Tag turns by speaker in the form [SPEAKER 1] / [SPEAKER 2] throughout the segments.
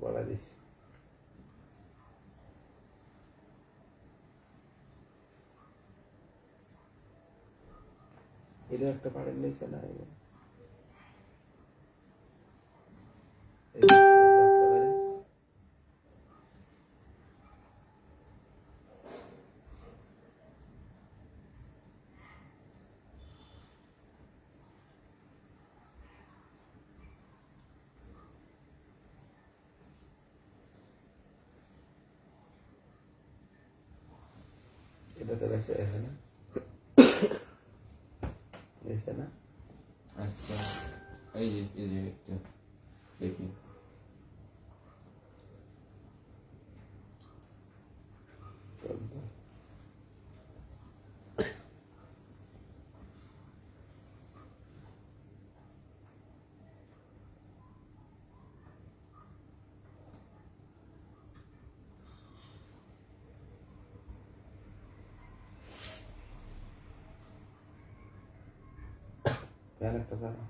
[SPEAKER 1] বলা দিছি এটা একটা পাড়ের নিচে না এটাতে বেঁচে আছে না বেঁচে না
[SPEAKER 2] আচ্ছা এই যে একটা দেখি
[SPEAKER 1] ফ্যান একটা চালা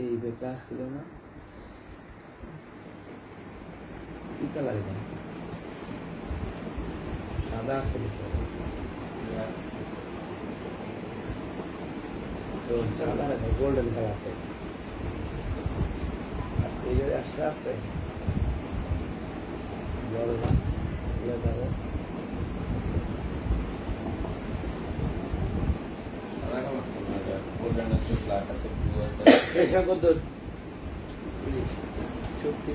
[SPEAKER 1] এই বেটা ছিল না কি কালার এটা সাদা আছে তো সাদা না গোল্ডেন কালার এই যে আসতে আছে জল না দিয়ে দেবো এসব কত সত্যি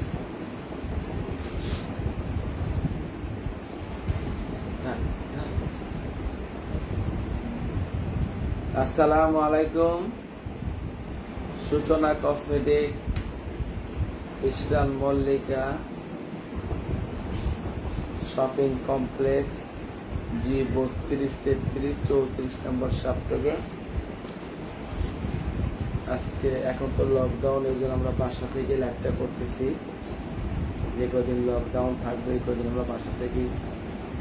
[SPEAKER 1] আসসালামু আলাইকুম Suchona cosmetic eastern Mallika shopping complex জি 32, 33, 34 নম্বর সপ্তাহে আজকে এখন তো লকডাউন এই জন্য আমরা বাসা থেকে লাইভটা করতেছি যে কদিন লকডাউন থাকবে এই কদিন আমরা বাসা থেকে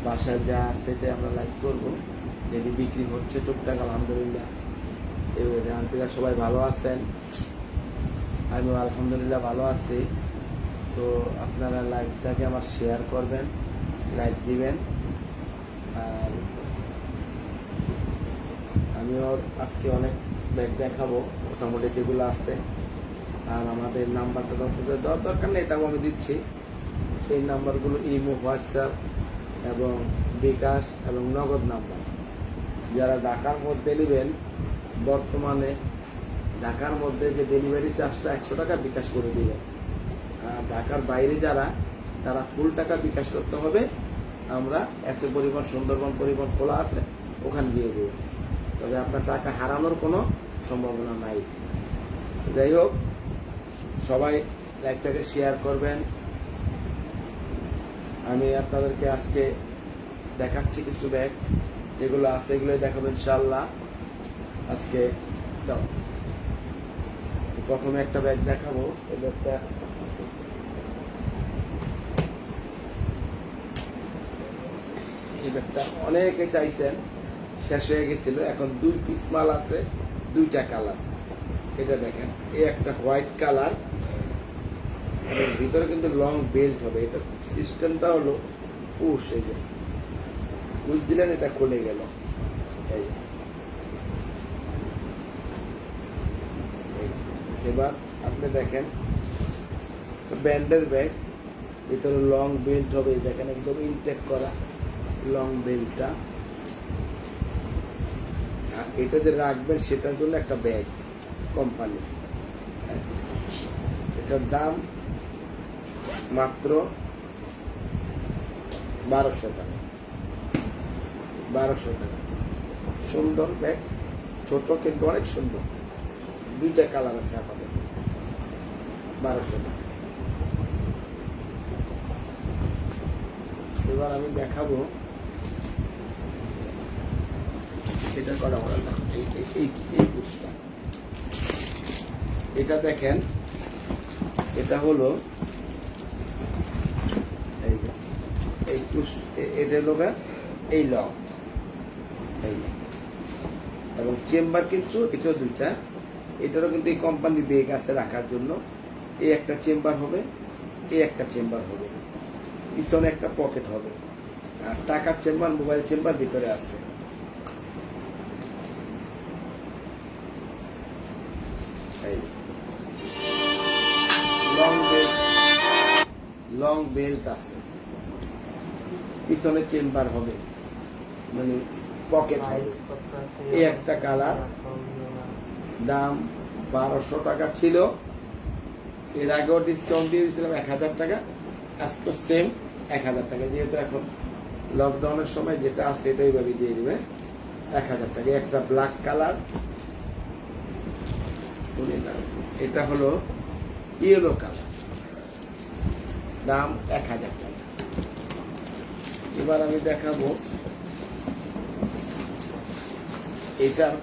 [SPEAKER 1] বাসায় যা সেটাই আমরা লাইভ করবো যদি বিক্রি হচ্ছে টুকটাক আলহামদুলিল্লাহ এবারে আন্টিরা সবাই ভালো আছেন আমিও আলহামদুলিল্লাহ ভালো আছি তো আপনারা লাইভটাকে আমার শেয়ার করবেন লাইক দিবেন আর আমিও আজকে অনেক ব্যাগ দেখাবো মোটামুটি যেগুলো আছে আর আমাদের নাম্বারটা দেওয়ার দরকার নেই তাও আমি দিচ্ছি এই নাম্বারগুলো ইমো হোয়াটসঅ্যাপ এবং বিকাশ এবং নগদ নাম্বার যারা ঢাকার মধ্যে নেবেন বর্তমানে ঢাকার মধ্যে যে ডেলিভারি চার্জটা 100 টাকা বিকাশ করে দিবেন আর ঢাকার বাইরে যারা তারা ফুল টাকা বিকাশ করতে হবে আমরা এসে পরিবহন সুন্দরবন পরিবহন খোলা আছে ওখানে দিয়ে দেব তবে আপনার টাকা হারানোর কোনো সম্ভাবনা নাই যাই হোক সবাই লাইভটাকে শেয়ার করবেন আমি আপনাদেরকে আজকে দেখাচ্ছি কিছু ব্যাগ যেগুলো আছে এগুলোই দেখাবো ইনশাআল্লাহ আজকে প্রথমে একটা ব্যাগ দেখাবো এই ব্যাগটা এই ব্যাগটা অনেকে চাইছেন শেষ হয়ে গেছিল এখন 2 পিস মাল আছে 2টা কালার এটা দেখেন এই একটা হোয়াইট কালার এর ভিতরে কিন্তু লং বেল্ট হবে এটা সিস্টেমটা হলো পুশ এই যে বুঝ দিলেন এটা খুলে গেল এই এবার আপনি দেখেন ব্যান্ডের ব্যাগ ভিতরে লং বেল্ট হবে দেখেন একদম ইনটেক করা লং বেল্টটা আর এটা যে রাখবেন সেটার জন্য একটা ব্যাগ কোম্পানি এটার দাম মাত্র 1200 টাকা 1200 টাকা সুন্দর ব্যাগ ছোট কিন্তু অনেক সুন্দর 2টা কালার আছে আমাদের 1200 টাকা এবার আমি দেখাবো এটা করা হলো না এই পুরস্কার এটা দেখেন এটা হলো এই এটা লোক এই লক, এই যে। এবং চেম্বার কিন্তু এটাও দুইটা, এটারও কিন্তু এই কোম্পানির ব্যাগ আছে রাখার জন্য। এই একটা চেম্বার হবে, এই একটা চেম্বার হবে, পিছনে একটা পকেট হবে, আর টাকার চেম্বার, মোবাইল চেম্বার ভিতরে আছে। লং বেল্ট আছে, পিছনে চেম্বার হবে, মানে পকেট হবে। এই একটা কালার, দাম 1200 টাকা ছিল, এর আগেও ডিসকাউন্ট দিয়ে দিয়েছিলাম 1000 টাকা, আজকে সেম 1000 টাকা, যেহেতু এখন লকডাউনের সময় যেটা আছে এটাই ভাবে দিয়ে দিবে 1000 টাকা। একটা ব্ল্যাক কালার, এটা হলো ইয়েলো কালার, দাম 1000 টাকা। এবার আমি দেখাবো এটার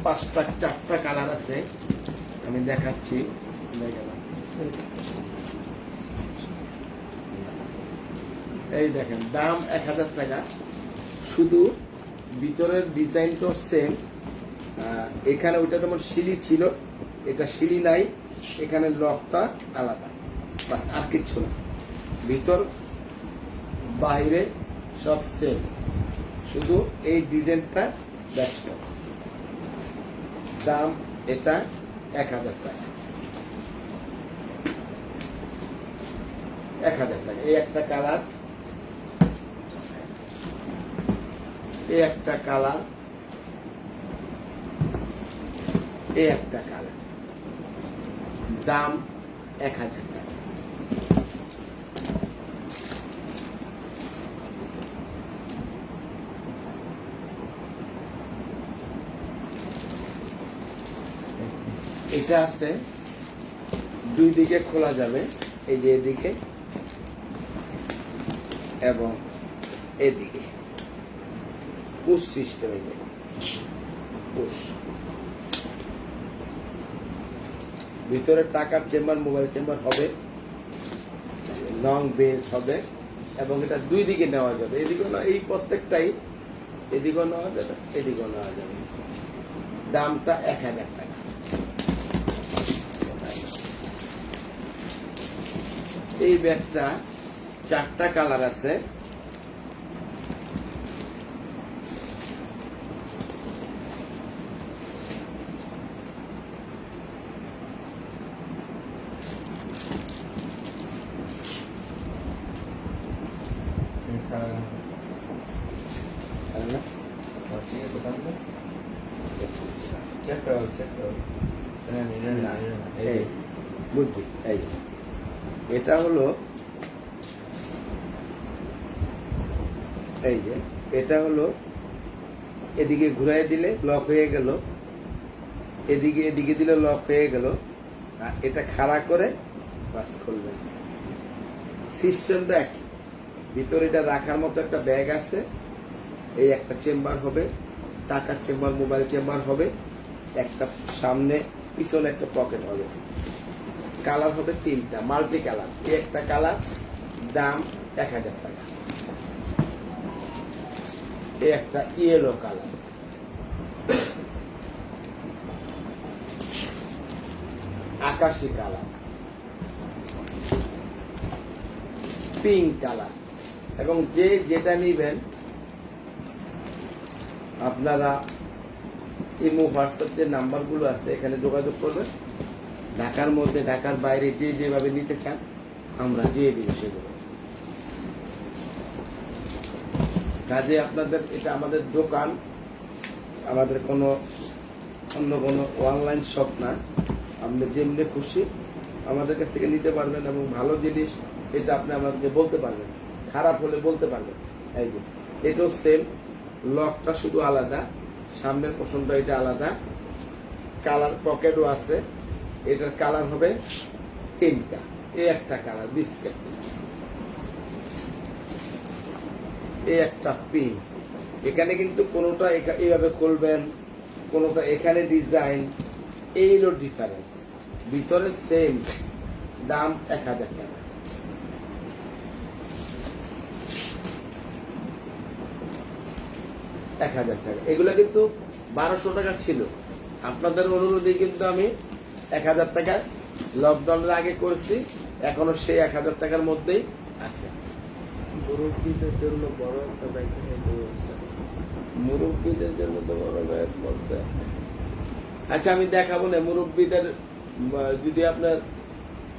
[SPEAKER 1] 4টা কালার আছে, আমি দেখাচ্ছি। এই দেখেন, দাম 1000 টাকা, শুধু ভিতরের ডিজাইনটা সেম। এখানে ওইটা তোমার শিলি ছিল, এটা শিলি নাই, এখানে লকটা আলাদা, বাস আর কিচ্ছু না। ভিতর বাইরে সব সেম, শুধু এই ডিজাইনটা ব্যস্ত। দাম এটা 1000 টাকা, 1000 টাকা। এই একটা কালার, এই একটা কালার, এই একটা কালার, দাম 1000 টাকা। এটা আছে, দুই দিকে খোলা যাবে, এই যে এদিকে এবং এদিকে পুশ সিস্টেম, এই পুশ। ভিতরে টাকার চেম্বার, মোবাইল চেম্বার হবে, লং বেল্ট হবে, এবং এটা দুই দিকে নেওয়া যাবে, এদিকেও না, এই প্রত্যেকটাই এদিকেও নেওয়া যাবে, এদিকেও নেওয়া যাবে। দামটা 1000 টাকা। এই ব্যাগটা 4টা কালার আছে, বুঝছি। এই এটা হলো, এই যে এটা হলো, এদিকে ঘুরাই দিলে লক হয়ে গেল, এদিকে দিলে লক হয়ে গেল, আর এটা খাড়া করে বাস খুলবেন। সিস্টেমটা একই, ভিতরে এটা রাখার মতো একটা ব্যাগ আছে, এই একটা চেম্বার হবে, টাকার চেম্বার, মোবাইল চেম্বার হবে, একটা সামনে পিছনে একটা পকেট হবে। কালার হবে 3টা, মাল্টি কালার। এই একটা কালার, দাম 1000 টাকা। এই একটা ইয়েলো কালার, আকাশি কালার, পিঙ্ক কালার। এবং যে যেটা নিবেন আপনারা ইমো, হোয়াটসঅ্যাপ যে নাম্বারগুলো আছে এখানে যোগাযোগ করবেন। ঢাকার মধ্যে, ঢাকার বাইরে যে যেভাবে নিতে চান আমরা দিয়ে দিব সেগুলো। কাজে আপনাদের, এটা আমাদের দোকান, আমাদের কোনো অন্য কোনো অনলাইন শপ না। আপনি যেমনি খুশি আমাদের কাছ থেকে নিতে পারবেন, এবং ভালো জিনিস এটা আপনি আমাদেরকে বলতে পারবেন, খারাপ হলে বলতে পারবেন। এই যে এটাও সেম, লকটা শুধু আলাদা, সামনের পোর্শনটা এটা আলাদা, কালার পকেটও আছে। এটার কালার হবে 3টা। এই একটা কালার বিস্কেট, এই একটা পিঙ্ক। এখানে কিন্তু কোনোটা এইভাবে খুলবেন, কোনোটা এখানে ডিজাইন, এই হলো ডিফারেন্স। ভিতরে সেম, দাম 1000 টাকা। 1000 টাকা। এগুলো কিন্তু 1200 টাকা ছিল, আপনাদের অনুরোধে কিন্তু আমি 1000 টাকা লকডাউনের আগে করেছি, এখনো সেই 1000 টাকার মধ্যেই আছে।
[SPEAKER 2] মুরব্বীদের জন্য বড় একটা ব্যাগ আছে।
[SPEAKER 1] মুরব্বীদের জন্য তো বড় ব্যাগ বলতে, আচ্ছা আমি দেখাবো না মুরব্বীদের, যদি আপনার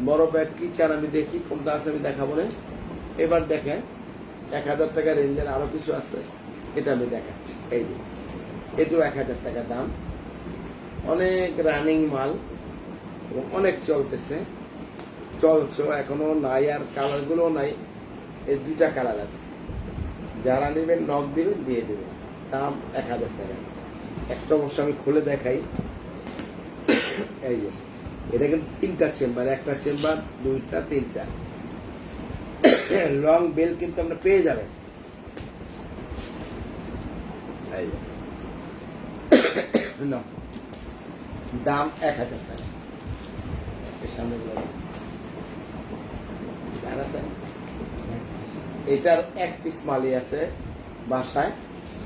[SPEAKER 1] বড় ব্যাগ কি চান আমি দেখি কোনটা আছে, আমি দেখাবো না। এবার দেখেন 1000 টাকা রেঞ্জের আরো কিছু আছে, এটা আমি দেখাচ্ছি। এই যে এটাও 1000 টাকা দাম, অনেক রানিং মাল এবং অনেক চলতেছে, চলছে এখনো নাই, আর কালার গুলো নাই। এই দুইটা কালার আছে, যারা নেবেন নক দিবেন, দিয়ে দেবেন। দাম 1000 টাকা। একটা অবশ্য আমি খুলে দেখাই। এই যে এটা কিন্তু 3টা চেম্বার, একটা চেম্বার, 2টা, 3টা লং বেল কিন্তু আমরা পেয়ে যাবেন। এই যে নাও, দাম 1000 টাকা। এর সামনে এটার এক পিস মালি আছে বাসায়,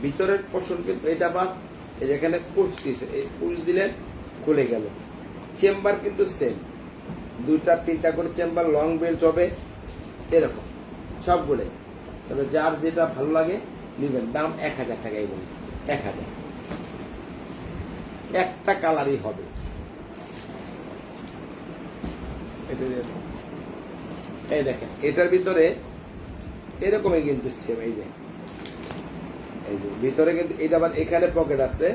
[SPEAKER 1] ভিতরের পোর্শন কিন্তু এটা বা যেখানে পুশ দিয়েছে, এই পুশ দিলেন খুলে গেল। চেম্বার কিন্তু সেম, 2টা 3টা করে চেম্বার, লং বেল্ট হবে এরকম সবগুলো। তবে যার যেটা ভালো লাগে নেবেন। দাম 1000 টাকা। এগুলো 1000, একটা কালারই হবে। এই দেখেন এটার ভিতরে এরকমই কিন্তু সেম। এই যে ভিতরে কিন্তু এটা আবার এখানে পকেট আছে,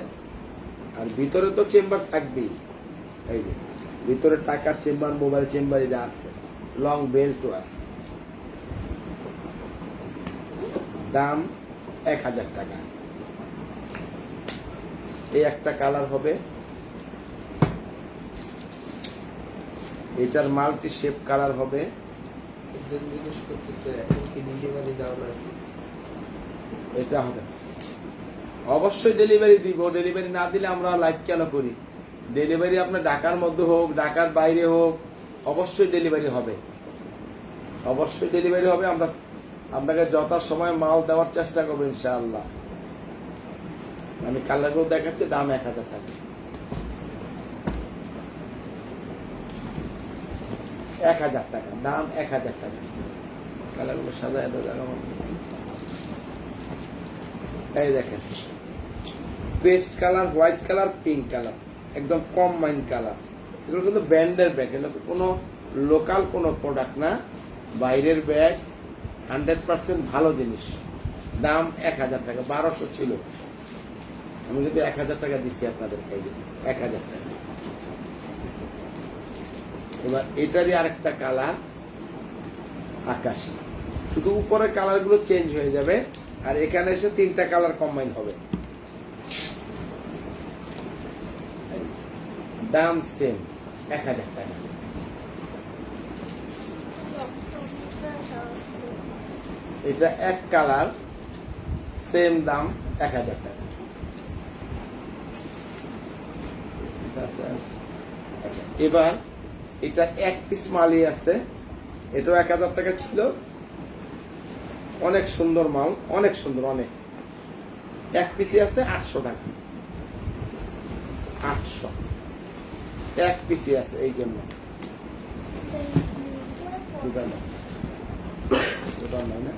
[SPEAKER 1] আর ভিতরে তো চেম্বার থাকবেই। এই যে ভিতরে টাকার চেম্বার, মোবাইল চেম্বার যা আছে, লং বেল্টও আছে। দাম 1000 টাকা। এই একটা কালার হবে, এটার মাল্টি শেপ কালার হবে।
[SPEAKER 2] একজন জিজ্ঞেস করতেছে এখন কি ডেলিভারি দাও না?
[SPEAKER 1] এটা হবে, অবশ্যই ডেলিভারি দিব। ডেলিভারি না দিলে আমরা লাইভ কেন করি? ডেলিভারি আপনার ঢাকার মধ্যে হোক, ঢাকার বাইরে হোক, অবশ্যই ডেলিভারি হবে, অবশ্যই ডেলিভারি হবে। আমরা আপনাকে যথাসময়ে মাল দেওয়ার চেষ্টা করবো ইনশাআল্লাহ। আমি কালারগুলো দেখাচ্ছি, দাম 1000 টাকা। 1000 টাকা, দাম 1000 টাকা। কালারগুলো সাদা এত জায়গা। এই দেখেন paste colour, white colour, pink colour, একদম কম মাইন্ড কালার। এগুলো কিন্তু ব্র্যান্ডের ব্যাগ, এগুলো কোনো লোকাল কোনো প্রোডাক্ট না, বাইরের ব্যাগ, 100% ভালো জিনিস। দাম 1000 টাকা। 1200 ছিল, আমি কিন্তু 1000 টাকা দিচ্ছি আপনাদের। 1000 টাকা। এবার এটারই আরেকটা কালার আকাশী, শুধু উপরের কালার গুলো চেঞ্জ হয়ে যাবে, আর এখানে এসে 3টা কালার কম্বাইন হবে। দাম সেম 1000 টাকা। এটা এক কালার, সেম দাম 1000 টাকা। আচ্ছা এবার এটা এক পিস মালই আছে, এটাও 1000 টাকা ছিল। অনেক সুন্দর মাল, অনেক সুন্দর, অনেক। এক পিসি আছে 800 টাকা। 800 এক পিসি আছে, এই জন্য না।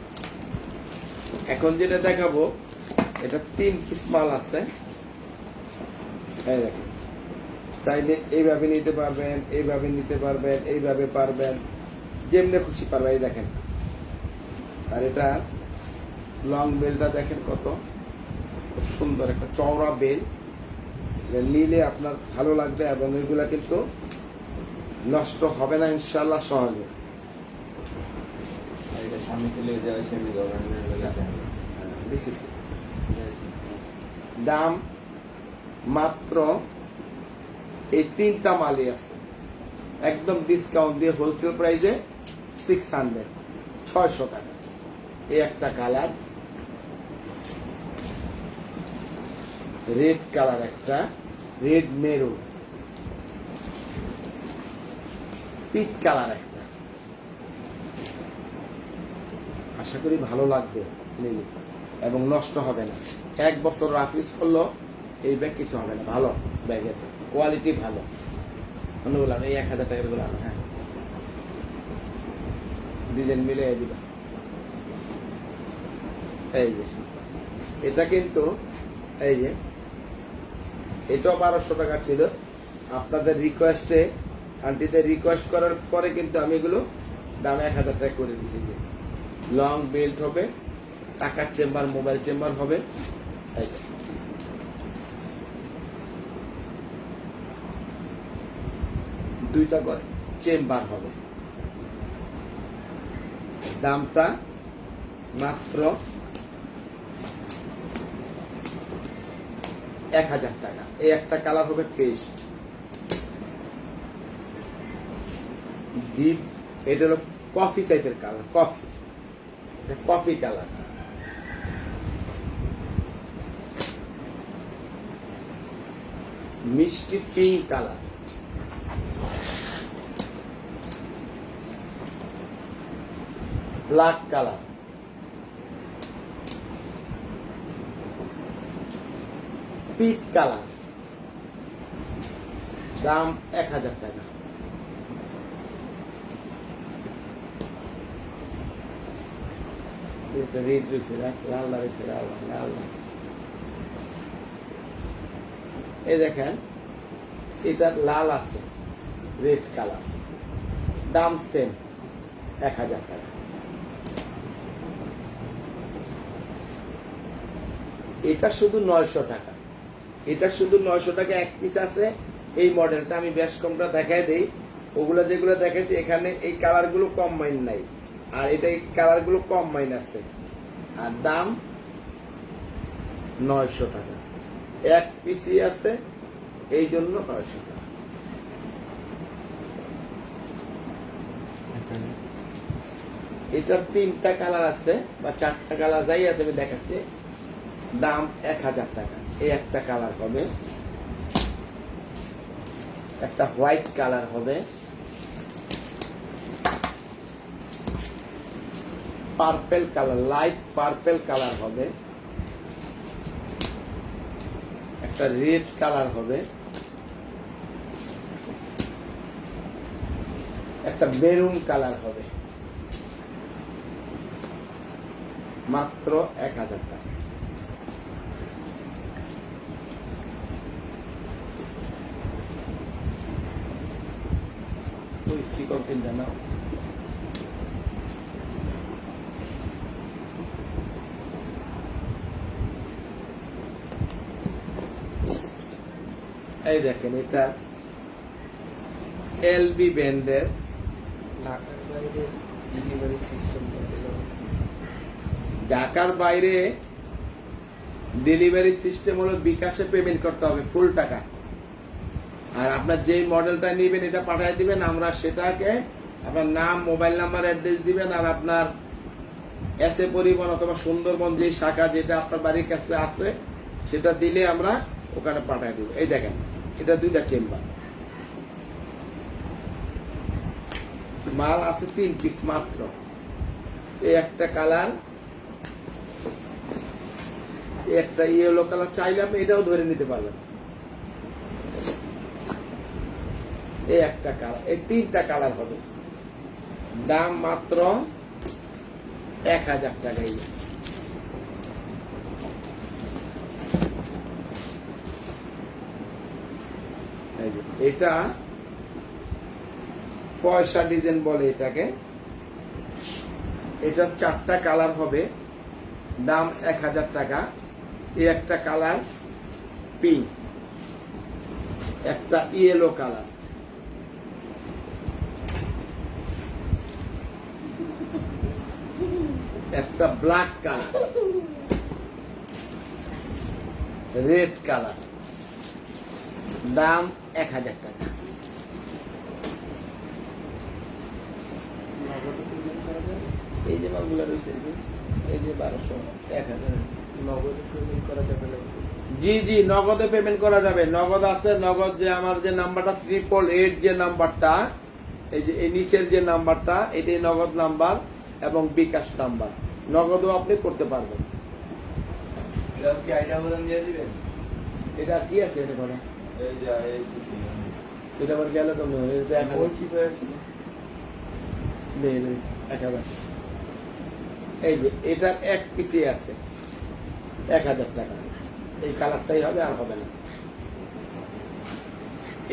[SPEAKER 1] এখন যেটা দেখাবো, এটা 3 পিস মাল আছে। এই দেখেন, চাইলে এইভাবে নিতে পারবেন, এইভাবে নিতে পারবেন, এইভাবে পারবেন, যেমনি খুশি পারবেন। এই দেখেন, আর এটা লং বেলটা দেখেন কত খুব সুন্দর, একটা চওড়া বেল। নিলে আপনার ভালো লাগবে, এবং এগুলা কিন্তু নষ্ট হবে না ইনশাল্লাহ সহজে।
[SPEAKER 2] এটা সামনে চলে যাওয়া সেমি গভর্নমেন্ট।
[SPEAKER 1] দাম মাত্র এই 3টা মালই আছে, একদম ডিসকাউন্ট দিয়ে হোলসেল প্রাইসে 600 টাকা। এই একটা কালার, রেড কালার, একটা রেড মেরুন, পিচ কালার একটা। আশা করি ভালো লাগবে নিলে। এবং নষ্ট হবে না। 1 বছর রাফ ইউজ করলেও এই ব্যাগ কিছু হবে না। ভালো ব্যাগের কোয়ালিটি ভালো। বললাম এই 1000 টাকার গুলো হ্যাঁ ডিজাইন মিলে দিবা। এই যে এটা কিন্তু এই যে এটাও 1200 টাকা ছিল। আপনাদের রিকোয়েস্টে আন্টিদের রিকোয়েস্ট করার পরে কিন্তু আমি এগুলো দাম 1000 টাকা করে দিয়েছি। যে লং বেল্ট হবে, টাকার চেম্বার, মোবাইল চেম্বার হবে। এই যে দুইটা করে চেম্বার হবে। দামটা মাত্র 1000 টাকা। এই একটা কালার হবে পেস্ট ডিপ, এটা হলো কফি টাইপের কালার, কফি কালার। মিষ্টি pink colour, black colour, pick colour. দাম 1000 টাকা। এই দেখেন এটা লাল আছে, রেড কালার। দাম সেম 1000 টাকা। এটা শুধু 900 টাকা। এটা শুধু 900 টাকা এক পিস আছে। এই মডেলটা আমি বেশ কমটা দেখাই দেই। ওগুলো যেগুলো দেখেছি এখানে এই কালার গুলো কম মাইন নাই, আর এটা এই কালার গুলো কম মাইন আছে। আর দাম 900 টাকা। এক পিসই আছে, এই জন্য 900 টাকা। এটার 3টা কালার আছে বা 4টা কালার যাই আছে, আমি দেখাচ্ছি। দাম 1000 টাকা। এই একটা কালার হবে, একটা হোয়াইট কালার হবে, purple colour, light purple colour হবে, একটা রেড কালার হবে, একটা মেরুন কালার হবে। মাত্র 1000 টাকা। শিকল কিনতে নাও। এই দেখেন এটা এলবি ব্র্যান্ডের। ঢাকার বাইরে ডেলিভারি সিস্টেম হলো বিকাশে পেমেন্ট করতে হবে ফুল টাকা। আর আপনার যেই মডেলটা নেবেন এটা পাঠিয়ে দিবেন, আমরা সেটাকে আপনার নাম, মোবাইল নাম্বার, অ্যাড্রেস দিবেন। আর আপনার এসএ পরিবহন অথবা সুন্দরবন যে শাখা যেটা আপনার বাড়ির কাছে আছে সেটা দিলে আমরা ওখানে পাঠিয়ে দিব। এই দেখেন এটা 2টা চেম্বার, মাল আছে 3 পিস মাত্র। এই একটা কালার, একটা ইয়েলো কালার, চাইলে আপনি এটাও ধরে নিতে পারবেন। এই একটা কালার, এই 3টা কালার হবে। দাম মাত্র 1000 টাকা। এটা পয়সা ডিজাইন বলে এটাকে। এটার 4টা কালার হবে। দাম 1000 টাকা। এই একটা কালার পিঙ্ক, একটা ইয়েলো কালার, একটা ব্ল্যাক কালার, রেড কালার। দাম 1000 টাকা। এই যে মালগুলো রয়েছে, এই যে 1200, 1000।
[SPEAKER 2] নগদে পেমেন্ট করা যাবে না?
[SPEAKER 1] জি জি, নগদে পেমেন্ট করা যাবে। নগদ আছে, নগদ যে আমার যে নাম্বারটা 888 যে নাম্বারটা, এই যে এই নিচের যে নাম্বারটা, এটাই নগদ নাম্বার এবং বিকাশ নাম্বার। নগদও আপনি করতে পারবেন।
[SPEAKER 2] এরকম কি আইডিয়া বলেন দিয়ে দিবেন?
[SPEAKER 1] এটা কি আছে এটা করে
[SPEAKER 2] এই যে এই দুটি।
[SPEAKER 1] এটা আবার গেল কেমন এটা তো 1000
[SPEAKER 2] ওই চিপে আছে।
[SPEAKER 1] নেই 1000 এই যে এটার এক পিসি আছে 1000 টাকা এই কালারটাই হবে আর হবে না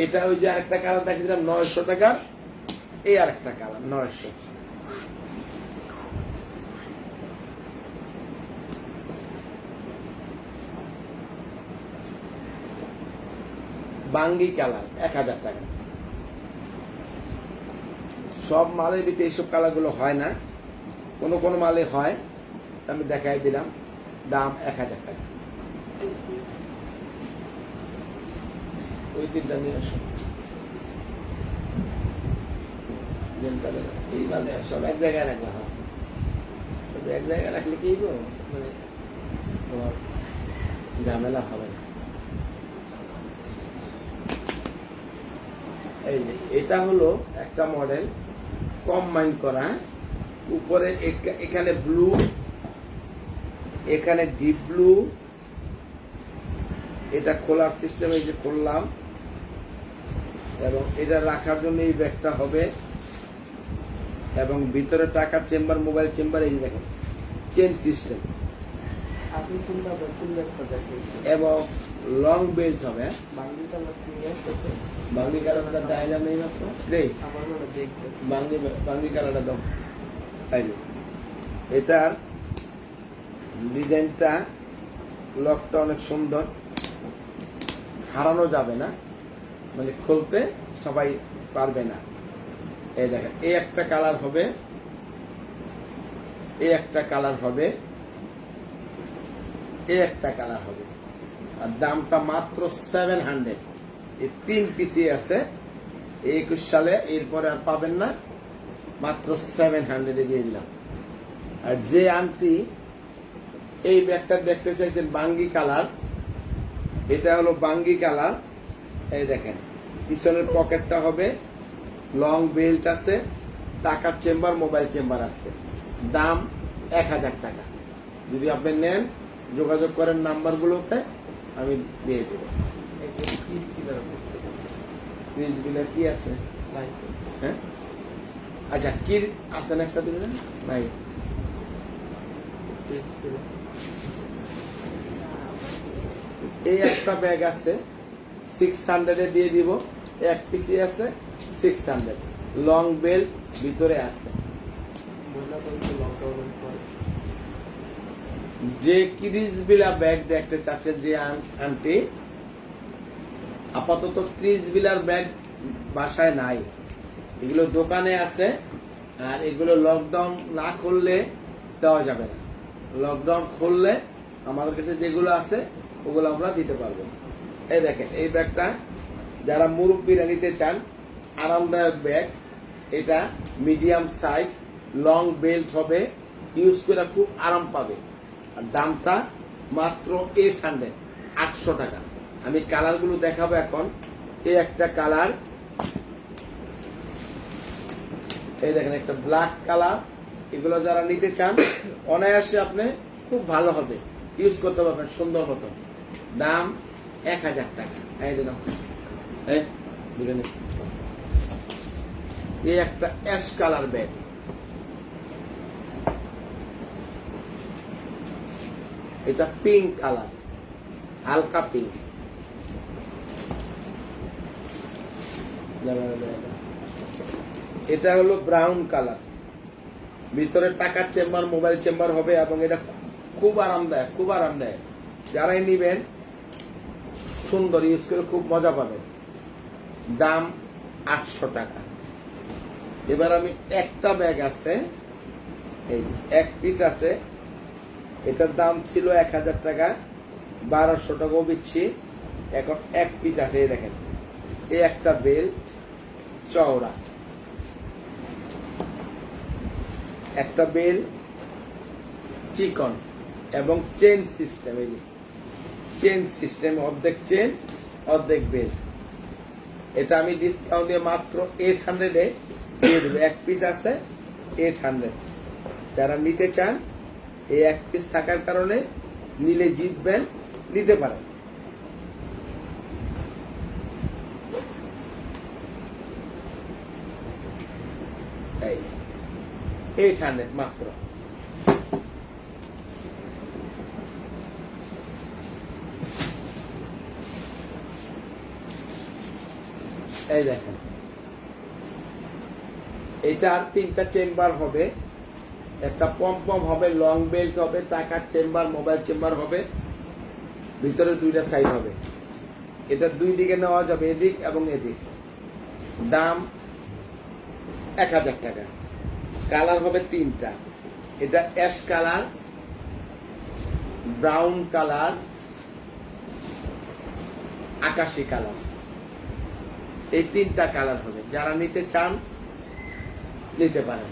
[SPEAKER 1] এটা ওই যে আরেকটা কালার দেখেছিলাম 900 টাকা এই আরেকটা কালার 900 বাঙ্গি কালার 1000 টাকা সব মালের ভিতরে এইসব কালার গুলো হয় না কোন কোন মালে হয় আমি দেখাই দিলাম দাম 1000 টাকা ওই তিনটা নিয়ে আসো এই মালে সব এক জায়গায় রাখবা হয় এক জায়গায় রাখলে কি গো মানে তোমার ঝামেলা হবে না এই যে এটা হলো একটা মডেল কম্বাইন করা উপরে এখানে ব্লু এখানে ডিপ ব্লু এটা খোলার সিস্টেম এই যে করলাম এবং এটা রাখার জন্য এই ব্যাগটা হবে এবং ভিতরে টাকার চেম্বার মোবাইল চেম্বার এই দেখেন চেন সিস্টেম
[SPEAKER 2] আপনি কোনটা কোনটা দেখাইছেন?
[SPEAKER 1] এবং লং বেল্ট হবে
[SPEAKER 2] বাংলা কালার কি আছে?
[SPEAKER 1] বাংলি কালারটা দেখাইলাম এই মাত্র রে
[SPEAKER 2] আমার মনে দেখতে।
[SPEAKER 1] বাংলি কালারটা দাও তাই যে। এটার ডিজাইনটা লকটা অনেক সুন্দর হারানো যাবে না মানে খুলতে সবাই পারবে না এই দেখেন এই একটা কালার হবে এই একটা কালার হবে এই একটা কালার হবে আর দামটা মাত্র 700 এই 3 পিসি আছে 21 সালে এরপরে আর পাবেন না মাত্র 700 এ দিয়ে দিলাম আর যে আন্টি এই ব্যাগটা দেখতে চাইছেন বাঙ্গি কালার এটা হলো বাঙ্গি কালার এই দেখেন পিছনের পকেটটা হবে লং বেল্ট আছে টাকার চেম্বার মোবাইল চেম্বার আছে দাম 1000 টাকা যদি আপনি নেন যোগাযোগ করেন নাম্বারগুলোতে আমি দিয়ে দেবো
[SPEAKER 2] এই যে পিস কিলার
[SPEAKER 1] প্লিজ বিলে কি আছে
[SPEAKER 2] নাই।
[SPEAKER 1] হ্যাঁ আচ্ছা কি আছে না একটা দিবেন নাই
[SPEAKER 2] পিস কিলার
[SPEAKER 1] এই একটা ব্যাগ আছে 600 এ দিয়ে দিব এক পিসি আছে 600 লং বেল্ট ভিতরে আছে
[SPEAKER 2] বললা তো লকডাউনের পর
[SPEAKER 1] যে ক্রিজ বিলা ব্যাগ দেখতে চাচ্ছেন যে আন্টি আপাতত ক্রিজ বিলার ব্যাগ বাসায় নাই এগুলো দোকানে আছে আর এগুলো লকডাউন না খুললে দেওয়া যাবে না লকডাউন খুললে আমাদের কাছে যেগুলো আছে ওগুলো আমরা দিতে পারবো এই দেখেন এই ব্যাগটা যারা মুরব্বীরা নিতে চান আরামদায়ক ব্যাগ এটা মিডিয়াম সাইজ লং বেল্ট হবে ইউজ করে খুব আরাম পাবে আর দামটা মাত্র 800 টাকা আমি কালারগুলো দেখাবো এখন এই একটা কালার এই দেখেন একটা ব্ল্যাক কালার এগুলো যারা নিতে চান অনায়াসে আপনি খুব ভালো হবে ইউজ করতে পারবেন সুন্দর মতো দাম 1000 টাকা এই যে নাও এই দিবেন এই একটা অ্যাশ কালার ব্যাগ এটা পিঙ্ক কালার হালকা পিঙ্ক এটা হলো ব্রাউন কালার ভিতরে টাকার চেম্বার মোবাইল চেম্বার হবে এবং এটা খুব আরামদায়ক যারাই নিবেন সুন্দর ইউজ করে খুব মজা পাবেন দাম 800 টাকা এবার আমি একটা ব্যাগ আছে এই এক পিস আছে এটার দাম ছিল 1000 টাকা 1200 টাকাও দিচ্ছি এখন এক পিস আছে এই দেখেন এই একটা বেল্ট চওড়া একটা বেল চিকন এবং চেন সিস্টেম এই চেন সিস্টেম অর্ধেক চেন অর্ধেক বেল এটা আমি ডিসকাউন্ট দিয়ে মাত্র 800 এ দিয়ে দেবো এক পিস আছে 800 যারা নিতে চান এই এক পিস থাকার কারণে নিলে জিতবেন, নিতে পারেন। এই 800 মাত্র। এই দেখেন, এটার 3টা চেম্বার হবে, একটা পম হবে, লং বেল্ট হবে, টাকার চেম্বার, মোবাইল চেম্বার হবে, ভিতরে 2টা সাইড হবে। এটা 2 দিকে নেওয়া যাবে, এদিক এবং এদিক। দাম 1000 টাকা। কালার হবে 3টা, এটা অ্যাশ কালার, ব্রাউন কালার, আকাশি কালার। এই 3টা কালার হবে। যারা নিতে চান নিতে পারেন।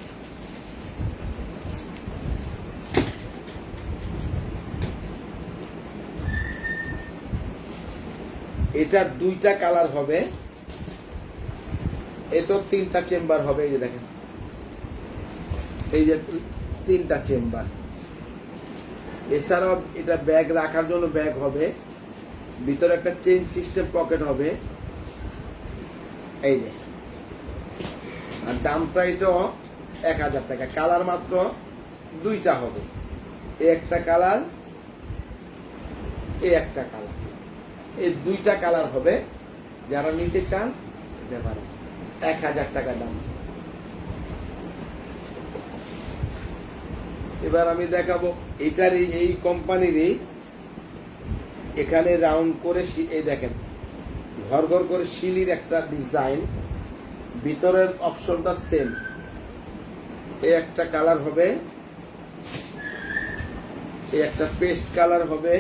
[SPEAKER 1] এটার 2টা কালার হবে, এটাও 3টা চেম্বার হবে। এই যে দেখেন, এই যে 3টা চেম্বার। এছাড়াও এটা ব্যাগ রাখার জন্য ব্যাগ হবে, ভিতরে একটা চেইন সিস্টেম পকেট হবে। এই যে, আর দামটা এটাও 1000 টাকা। কালার মাত্র 2টা হবে, এই একটা কালার, এই একটা কালার। এই 2টা কালার হবে। যারা নিতে চান নিতে পারেন। 1000 টাকা দাম। এবার আমি দেখাবো এটারই, এই কোম্পানিরই, এখানে রাউন্ড করে এই দেখেন, ঘর ঘর করে শিলির একটা ডিজাইন, ভিতরের অপশনটা সেম। এই একটা কালার হবে, এই একটা পেস্ট কালার হবে,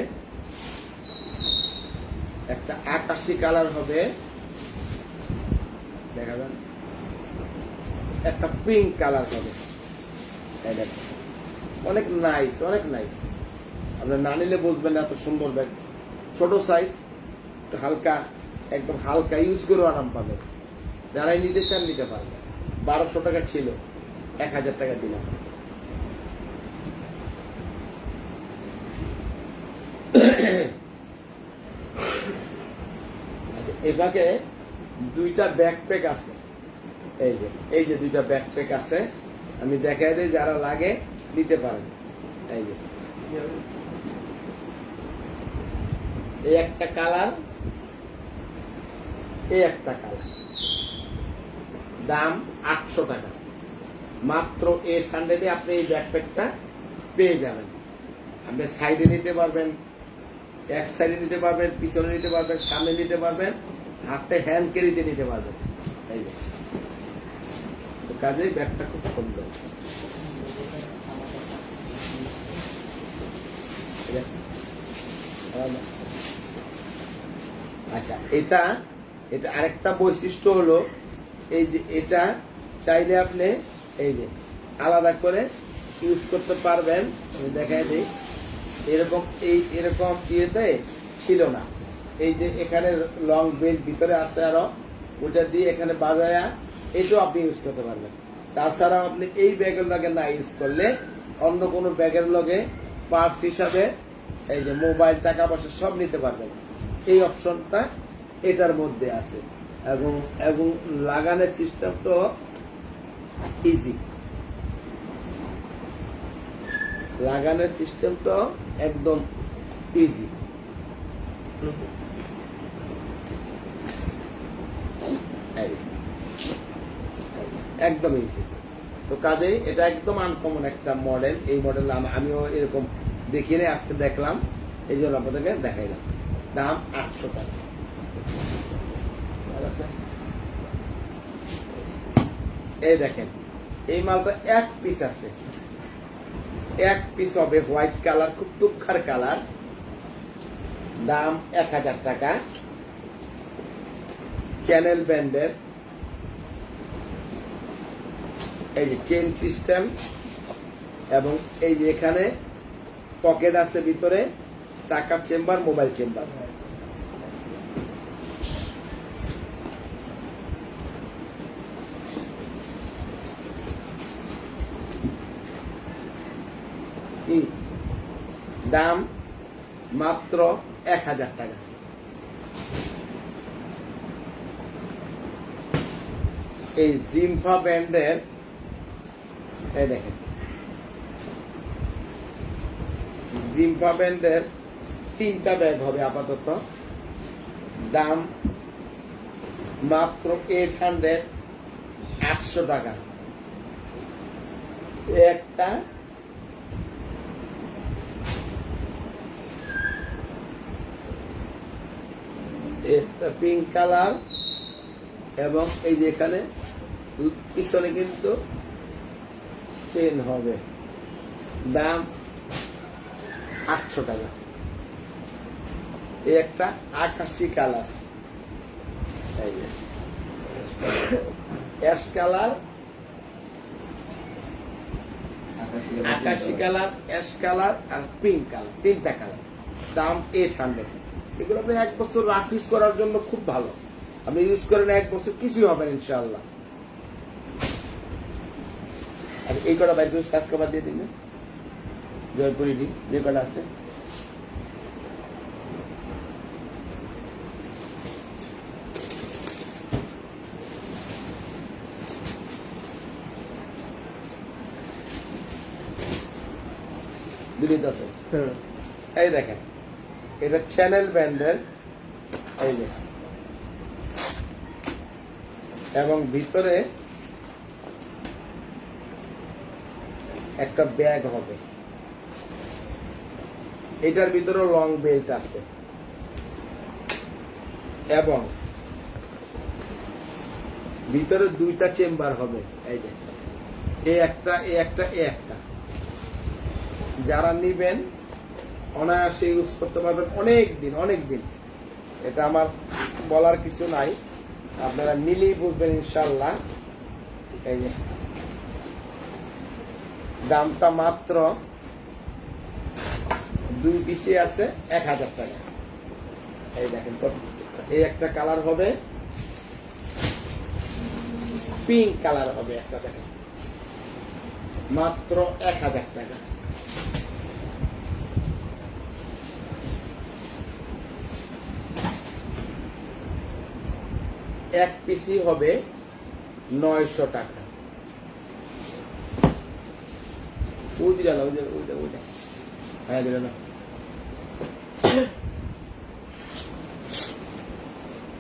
[SPEAKER 1] একটা আকাশি কালার হবে, দেখা যান, একটা পিঙ্ক কালার হবে। এই দেখেন, অনেক নাইস, অনেক নাইস। আপনার না নিলে বুঝবেন না, এত সুন্দর ব্যাগ। ছোট সাইজ, হালকা, একদম হালকা, ইউজ করেও আরাম পাবেন। যারাই নিতে চান নিতে পারবেন। 1200 টাকা ছিল, 1000 টাকা দিলাম। আচ্ছা, এভাবে 2টা ব্যাকপ্যাক আছে। এই যে 2টা ব্যাকপ্যাক আছে, আমি দেখাই দিই, যারা লাগে নিতে পারেন। এই যে, এই একটা কালার, এই একটা কালার। দাম 800 টাকা। মাত্র 800-এ আপনি এই ব্যাকপ্যাকটা পেয়ে যাবেন। আপনি সাইডে নিতে পারবেন, এক সাইডে নিতে পারবেন, পিছনে নিতে পারবেন, সামনে নিতে পারবেন, হাতে হ্যান্ড ক্যারিতে নিতে পারবেন। এই যে, তো কাজেই ব্যাগটা খুব সুন্দর। আচ্ছা, এটা আরেকটা বৈশিষ্ট্য হলো, এই যে এটা চাইলে আপনি এই যে আলাদা করে ইউজ করতে পারবেন। আমি দেখাই দিই, এরকম ইয়েতে ছিল না। এই যে এখানে লং বেল্ট ভিতরে আছে, আরো ওটা দিয়ে এখানে বাজায়া এটাও আপনি ইউজ করতে পারবেন। তাছাড়াও আপনি এই ব্যাগের লগে না ইউজ করলে অন্য কোনো ব্যাগের লগে পার্স হিসাবে এই যে মোবাইল, টাকা পয়সা সব নিতে পারবেন। এই অপশনটা এটার মধ্যে আছে, এবং লাগানোর সিস্টেমটাও ইজি। লাগানোর সিস্টেমটাও একদম ইজি। একদম ইজি। তো কাজেই এটা একদম আনকমন একটা মডেল। এই মডেল আমিও এরকম দেখিয়ে আজকে দেখলাম, এই জন্য আপনাদেরকে দেখাইলাম। দাম 800 টাকা। এই দেখেন, এই মালটা এক পিস আছে, এক পিস হবে, হোয়াইট কালার, খুব দুঃখার কালার। দাম 1000 টাকা। চ্যানেল ব্যান্ডের, এই যে চেন সিস্টেম, এবং এই যে এখানে পকেট আছে, ভিতরে টাকার চেম্বার, মোবাইল চেম্বার। দাম মাত্র 1000 টাকা। এই জিম্ফা ব্র্যান্ডের এই দেখেন, জিম্ফা ব্র্যান্ডের 3টা ব্যাগ হবে আপাতত, দাম মাত্র 800 টাকা। একটা একটা পিঙ্ক কালার এবং এই যে এখানে পিছনে কিন্তু চেন হবে, দাম 800 টাকা। এই একটা আকাশি কালার, এই যে অ্যাশ কালার, আকাশি কালার, অ্যাশ কালার আর পিঙ্ক কালার, 3টা কালার, দাম 800। এগুলো আপনি 1 বছর রাফ ইউজ করার জন্য খুব ভালো, আপনি ইউজ করেন 1 বছর কিছুই হবে না ইনশাআল্লাহ। আর এই কটা বাইর করে কাজ কভার দিয়ে দিন, জয়পুরি যে কটা আছে। দিল্লি আছে, এই দেখেন এটা চ্যানেল ব্র্যান্ডের, এই যে এবং ভিতরে একটা ব্যাগ হবে, এটার ভিতরে লং বেল্ট আছে এবং ভিতরে 2টা চেম্বার হবে, এই যে এই একটা, এই একটা, এই একটা। যারা নিবেন অনায়াসে ইউজ করতে পারবেন অনেক দিন। এটা আমার বলার কিছু নাই, আপনারা নিলেই বুঝবেন ইনশাআল্লাহ। এই যে দামটা মাত্র 2 পিসে আছে 1000 টাকা। এই দেখেন তো, এই একটা কালার হবে, পিঙ্ক কালার হবে একটা, দেখেন মাত্র 1000 টাকা। এক পিসি হবে 900 টাকা। হ্যাঁ দিল না,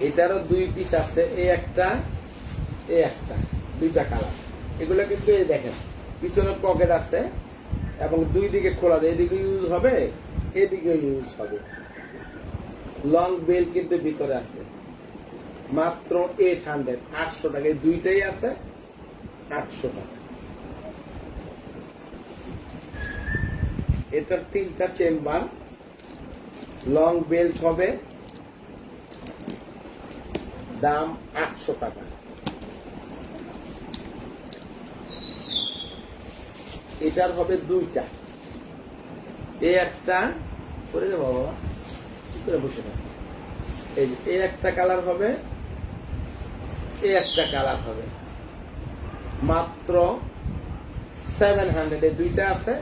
[SPEAKER 1] এটারও 2 পিস আছে, এই একটা, এই একটা, 2টা কালার। এগুলো কিন্তু এই দেখেন পিছনে পকেট আছে এবং 2 দিকে খোলা যায়, এদিকে ইউজ হবে, এদিকে ইউজ হবে। লং বেল কিন্তু ভিতরে আছে, মাত্র 800 টাকা। এই 2টাই আছে 800 টাকা। এটার 3টা চেম্বার, লং বেল্ট হবে, দাম 800 টাকা। এটার হবে 2টা, এই একটা করে দেবো বাবা, কি করে বসে থাকবে। এই একটা কালার হবে, এই একটা কালার হবে, মাত্র 700। এই 2টা আছে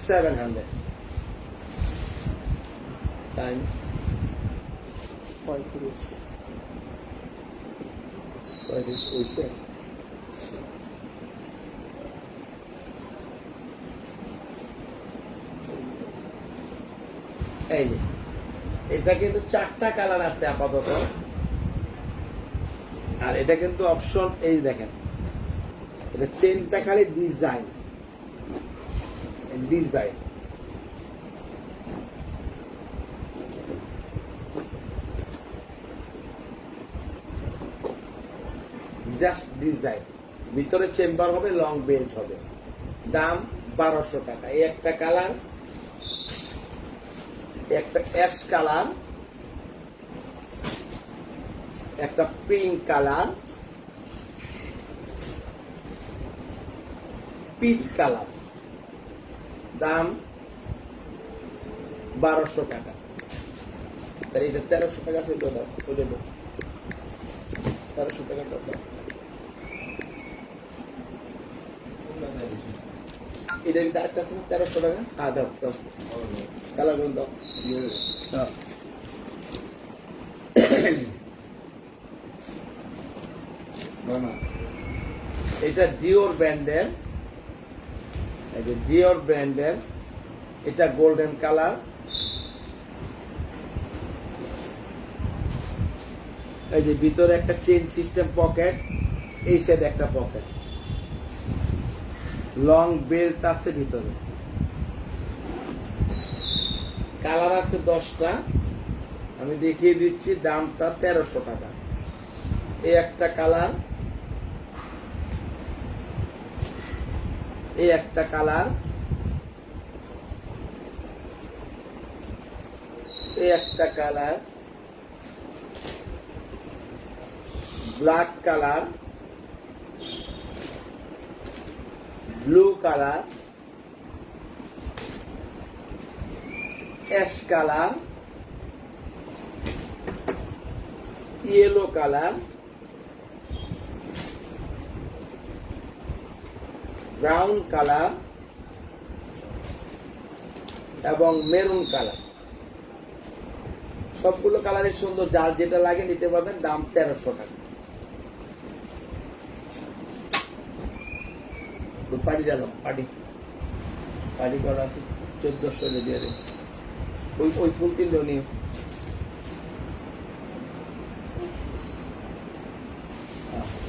[SPEAKER 1] 700। টাইম 35 হয়েছে। এই যে এটা কিন্তু 4টা কালার আছে আপাতত, আর এটা কিন্তু অপশন, এই দেখেন এটা চেনটা খালি ডিজাইন, জাস্ট ডিজাইন। ভিতরে চেম্বার হবে, লং বেল্ট হবে, দাম 1200 টাকা। এই একটা কালার, একটা অ্যাশ কালার, একটা পিঙ্ক কালার, পিচ কালার, দাম 1200 টাকা। তাহলে এটা 1300 টাকা আছে, 1300 টাকা দরকার। এটা একটা আছে 1300 টাকা। দাও কালার গুলো দাও। দাও। মামা, এটা ডিওর ব্র্যান্ডের, এই যে ডিওর ব্র্যান্ডের, এটা গোল্ডেন কালার। এই যে ভিতরে একটা চেইন সিস্টেম পকেট, এই সাইড একটা পকেট, লং বেল্ট আছে ভিতরে। কালার আছে 10টা, আমি দেখিয়ে দিচ্ছি। দামটা 1300 টাকা। এই একটা কালার, এই একটা কালার, এই একটা colour, black colour, blue colour, ash colour, yellow colour, brown colour এবং মেরুন কালার। সবগুলো কালারের সুন্দর, যার যেটা লাগে নিতে পারবেন। দাম 1300 টাকা। পাটি জানো, পাটি পাটি করা আছে 1400 দিয়ে দেবে। ওই ফুল 3 নিও।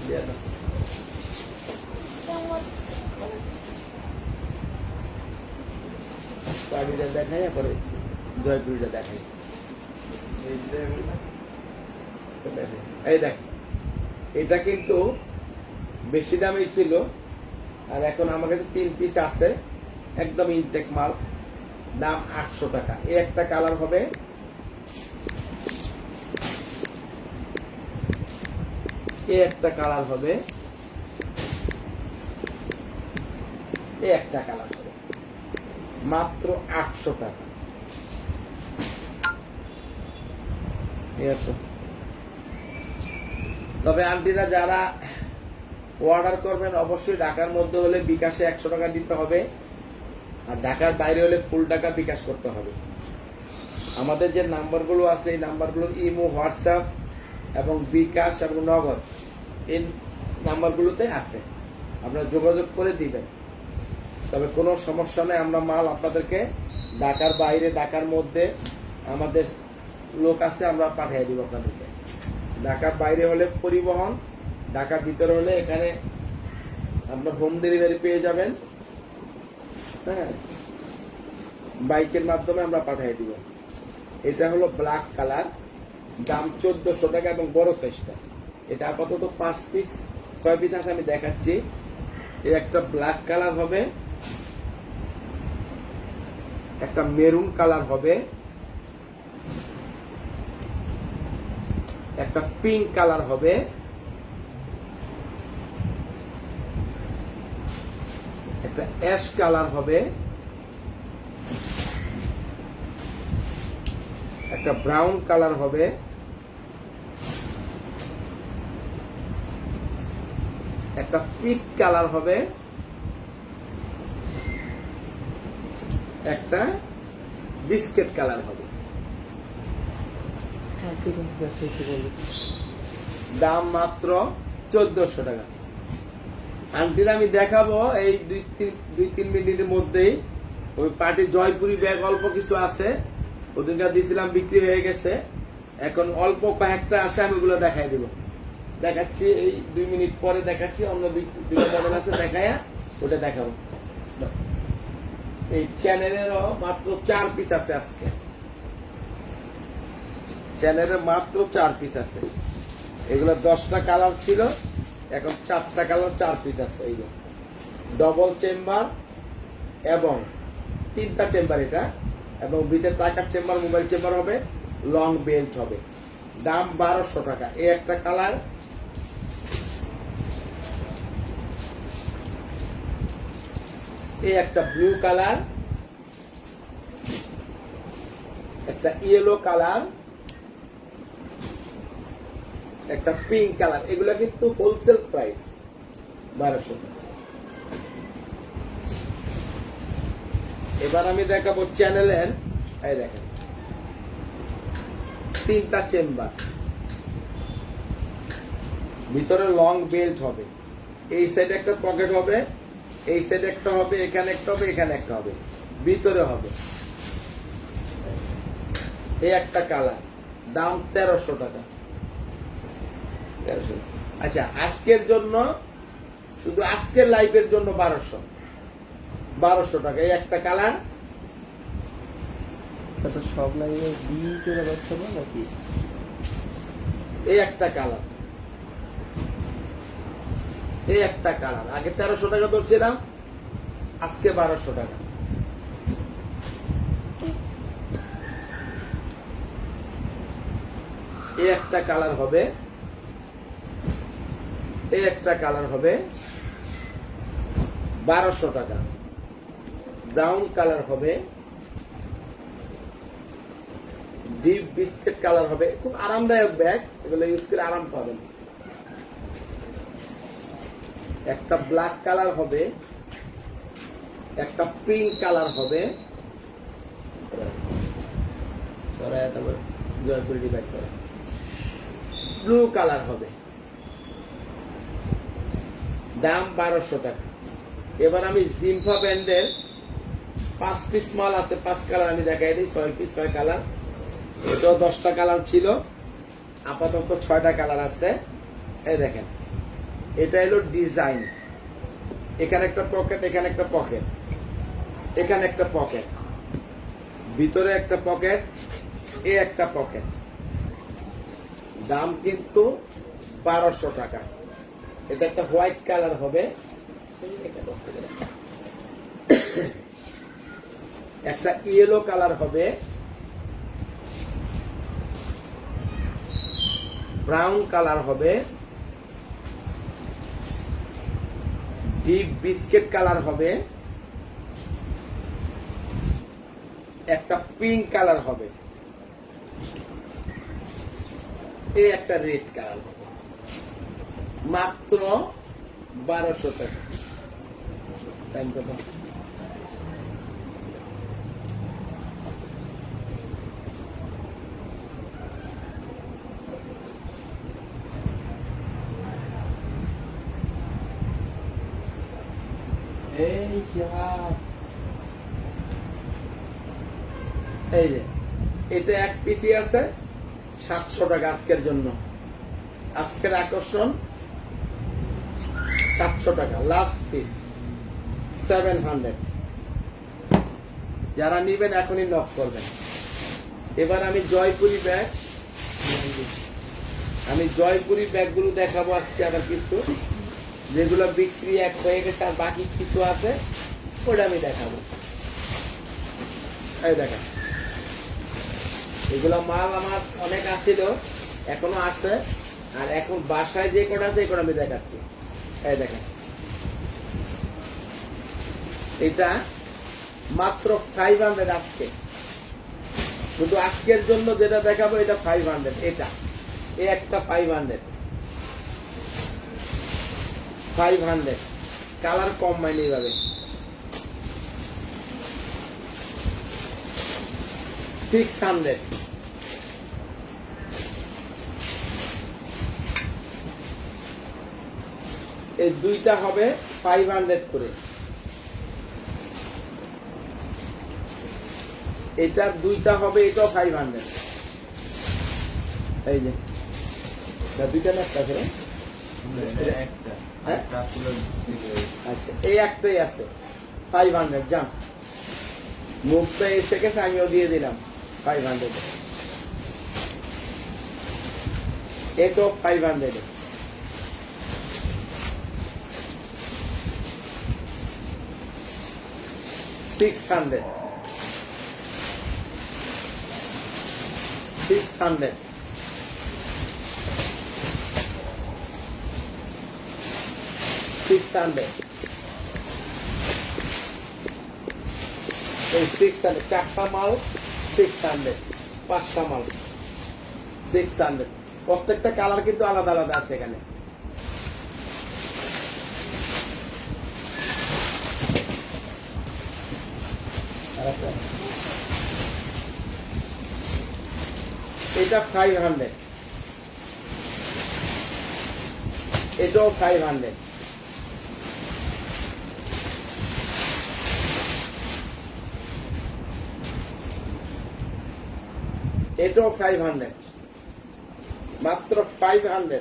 [SPEAKER 1] দিয়ে দাও। পাটিটা দেখাই, পরে জয়পুরিটা দেখাই। এই দেখ, এটা কিন্তু বেশি দামই ছিল, আর এখন আমার কাছে 3 পিস আছে, একদম ইনটেক মাল। দাম 800 টাকা। এই একটা কালার হবে, এই একটা কালার হবে, এই একটা কালার হবে, মাত্র 800 টাকা। তবে আন্টিরা যারা অর্ডার করবেন অবশ্যই ঢাকার মধ্যে হলে বিকাশে 100 টাকা দিতে হবে, আর ঢাকার বাইরে হলে ফুল টাকা বিকাশ করতে হবে। আমাদের যে নাম্বারগুলো আছে এই নাম্বারগুলো ইমো, হোয়াটসঅ্যাপ এবং বিকাশ এবং নগদ, এই নাম্বারগুলোতে আছে, আপনারা যোগাযোগ করে দিবেন। তবে কোনো সমস্যা নেই, আমরা মাল আপনাদেরকে ঢাকার বাইরে, ঢাকার মধ্যে আমাদের লোক আছে, আমরা পাঠিয়ে দিব আপনাদেরকে। ঢাকার বাইরে হলে পরিবহন, ঢাকার ভিতরে হলে এখানে আপনার হোম ডেলিভারি পেয়ে যাবেন। হ্যাঁ, বাইকের মাধ্যমে আমরা পাঠিয়ে দিব। এটা হলো ব্ল্যাক কালার, দাম 1400 টাকা এবং বড় সাইজটা। এটা আপাতত 5 পিস 6 পিস আছে, আমি দেখাচ্ছি। এই একটা ব্ল্যাক কালার হবে, একটা মেরুন কালার হবে, একটা পিঙ্ক কালার হবে, একটা অ্যাশ কালার হবে, একটা ব্রাউন কালার হবে, একটা পিঙ্ক কালার হবে, একটা বিস্কিট কালার হবে। দাম মাত্র 1400 টাকা। আন্টির আমি দেখাবো এই 2-3 মিনিটের মধ্যেই। ওই পার্টি জয়পুরি ব্যাগ অল্প কিছু আছে, ওদিনকার দিয়েছিলাম, বিক্রি হয়ে গেছে। এখন অল্প কয়েকটা আছে, আমি ওগুলো দেখাই দিব। দেখাচ্ছি এই 2 মিনিট পরে দেখাচ্ছি। অন্য দুটো মডেল আছে, দেখায়া ওটা দেখাবো। এই চ্যানেলেরও মাত্র 4 পিস আছে আজকে। চ্যানেলের মাত্র 4 পিস আছে। এগুলো 10টা কালার ছিল, এখন 4টা কালার 4 পিস আছে। এই যে ডবল চেম্বার এবং 3টা চেম্বার, এটা এবং ভিতরে টাকার চেম্বার, মোবাইল চেম্বার হবে, লং বেল্ট হবে। দাম 1200 টাকা। এই একটা কালার, এই একটা ব্লু কালার, একটা ইয়েলো কালার, একটা পিঙ্ক কালার। এগুলা কিন্তু হোলসেল প্রাইস 1200 টাকা। এবার আমি দেখাবো চ্যানেলের এই দেখেন 3টা চেম্বার, ভিতরে লং বেল্ট হবে, এই সাইডে একটা পকেট হবে, এই সাইডে একটা হবে, এখানে একটা হবে, এখানে একটা হবে, ভিতরে হবে। এই একটা কালার, দাম 1300 টাকা। 1300। আচ্ছা, আজকের জন্য, শুধু আজকের লাইভের জন্য 1200 টাকা। এই একটা কালার,
[SPEAKER 2] তো সব লাইনে বি করে বাচ্চা না নাকি?
[SPEAKER 1] এই একটা কালার, এই একটা কালার। আগে 1300 টাকা ধরছিলাম, আজকে 1200 টাকা। এই একটা কালার হবে, এই একটা কালার হবে 1200 টাকা। ব্রাউন কালার হবে, ডিপ বিস্কিট কালার হবে, খুব আরামদায়ক ব্যাগ, এগুলো ইউজ করে আরাম পাবেন। একটা ব্ল্যাক কালার হবে, একটা পিঙ্ক কালার হবে, জয়পুরি ডিভাইড করা, ব্লু কালার হবে, দাম 1200 টাকা। এবার আমি জিম্ফা ব্র্যান্ডের 5 পিস মাল আছে, 5 কালার আমি দেখাই দিই, 6 পিস 6 কালার। এটাও 10টা কালার ছিল, আপাতত 6টা কালার আছে। এই দেখেন, এটা হলো ডিজাইন, এখানে একটা পকেট, এখানে একটা পকেট, এখানে একটা পকেট, ভিতরে একটা পকেট, এ একটা পকেট। দাম কিন্তু 1200 টাকা। এটা একটা হোয়াইট কালার হবে, একটা ইয়েলো কালার হবে, ব্রাউন কালার হবে, ডিপ বিস্কিট কালার হবে, একটা পিঙ্ক কালার হবে, এই একটা রেড কালার হবে। মাত্র 1200 টাকা। টাইম কত? এই যে এটা এক পিসি আছে 700 টাকা আজকের জন্য, আজকের আকর্ষণ 700 টাকা, লাস্ট পিস 700। যারা নিবেন এখনই নক করবেন। এবার আমি জয়পুরি ব্যাগগুলো দেখাবো আজকে, আবার কিছু যেগুলো বিক্রি এক হয়ে গেছে আর বাকি কিছু আছে, ওটা আমি দেখাবো। এই দেখেন, এগুলো মাল আমার অনেক আছিল, এখনো আছে, আর এখন বাসায় যে কটা আছে এই কটা আমি দেখাচ্ছি। এই দেখেন, এটা মাত্র 500 আজকে, শুধু আজকের জন্য যেটা দেখাবো এটা 500। এটা এই একটা 500 কালার কম মাইনে পাবে। 600, এই দুইটা হবে 500 করে, এটা দুইটা হবে, এটাও 500। এই যে দুইটা না একটা করে, আচ্ছা এই একটাই আছে 500। যান, মুখটা এসে গেছে, আমিও দিয়ে দিলাম 500। এটাও 500। 600, 600, 600, এই 600, 4টা মাল 600, 5টা মাল 600। প্রত্যেকটা কালার কিন্তু আলাদা আলাদা আছে এখানে। এটা 500, এটাও 500, এটাও 500, মাত্র 500।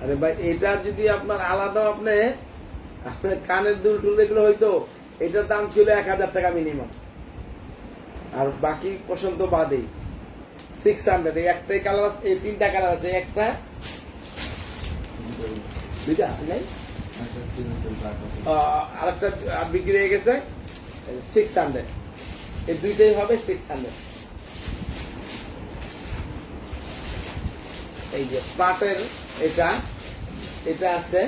[SPEAKER 1] আরে ভাই এটা যদি আপনার আলাদা আপনার কানের দুল টুল এগুলো হইতো, এটার দাম ছিল 1000 টাকা মিনিমাম, আর বাকি পছন্দ বাদেই। 600, এই একটাই কালার আছে, এই তিনটা কালার আছে, একটা দুইটা নাই, আরেকটা বিক্রি হয়ে গেছে। 600, এই দুইটাই হবে 600। এই যে পাটের এটা আছে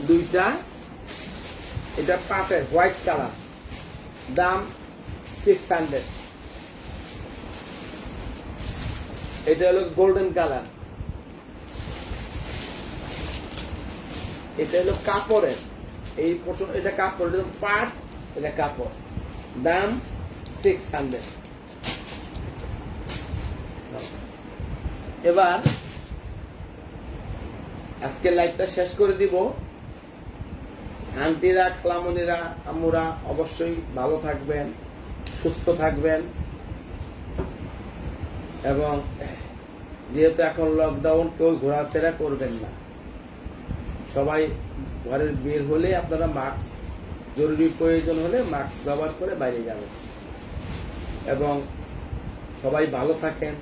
[SPEAKER 1] দুইটা, এটা পাটের হোয়াইট কালার, দাম 600। এটা হলো গোল্ডেন কালার, এটা হলো কাপড়ের, এই পোষণ, এটা কাপড়, এটা পাট, এটা কাপড়, দাম 600। এবার আজকে লাইভটা শেষ করে দিব। আন্টিরা, খালামণিরা, আম্মুরা অবশ্যই ভালো থাকবেন, সুস্থ থাকবেন, এবং যেহেতু এখন লকডাউন, কেউ ঘোরাফেরা করবেন না। সবাই ঘরের বের হলে আপনারা মাস্ক, জরুরি প্রয়োজন হলে মাস্ক ব্যবহার করে বাইরে যাবেন, এবং সবাই ভালো থাকেন,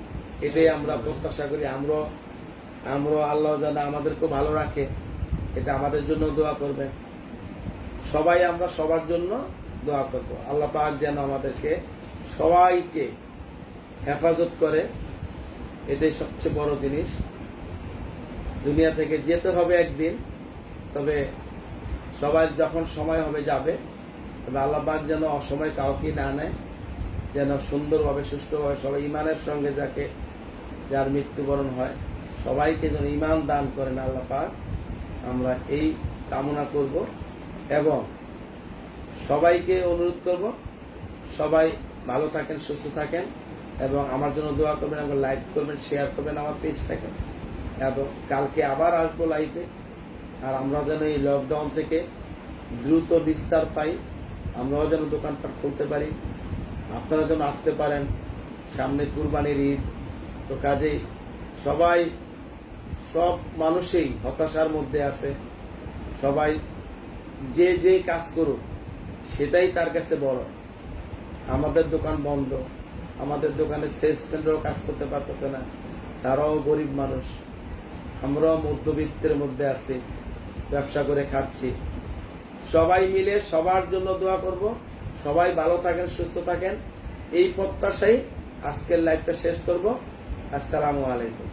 [SPEAKER 1] এটাই আমরা প্রত্যাশা করি। আমরা আল্লাহ যেন আমাদেরকে ভালো রাখে, এটা আমাদের জন্য দোয়া করবেন। সবাই আমরা সবার জন্য দোয়া করব, আল্লাহ পাক যেন আমাদেরকে সবাইকে হেফাজত করে, এটাই সবচেয়ে বড় জিনিস। দুনিয়া থেকে যেতে হবে একদিন, তবে সবাই যখন সময় হবে যাবে, তবে আল্লাহ পাক যেন অসময় কাউকে না নেয়, যেন সুন্দরভাবে সুষ্ঠুভাবে সবাই ইমানের সঙ্গে যার মৃত্যুবরণ হয়, সবাইকে যেন ইমান দান করেন আল্লাহ পাক, আমরা এই কামনা করব। এবং সবাইকে অনুরোধ করব, সবাই ভালো থাকেন, সুস্থ থাকেন, এবং আমার জন্য দোয়া করবেন, এবং লাইক করবেন, শেয়ার করবেন আমার পেজটাকে। এবং কালকে আবার আসবো লাইভে, আর আমরা যেন এই লকডাউন থেকে দ্রুত বিস্তার পাই, আমরাও যেন দোকানপাট খুলতে পারি, আপনারা যেন আসতে পারেন। সামনে কুরবানির ঈদ, তো কাজেই সব মানুষই হতাশার মধ্যে আছে। সবাই যে কাজ করুক সেটাই তার কাছে বড়। আমাদের দোকান বন্ধ, আমাদের দোকানে সেলসম্যানরাও কাজ করতে পারতেছে না, তারাও গরিব মানুষ, আমরাও মধ্যবিত্তের মধ্যে আছি, ব্যবসা করে খাচ্ছি। সবাই মিলে সবার জন্য দোয়া করব, সবাই ভালো থাকেন, সুস্থ থাকেন, এই প্রত্যাশাই আজকের লাইভটা শেষ করব। আসসালামু আলাইকুম।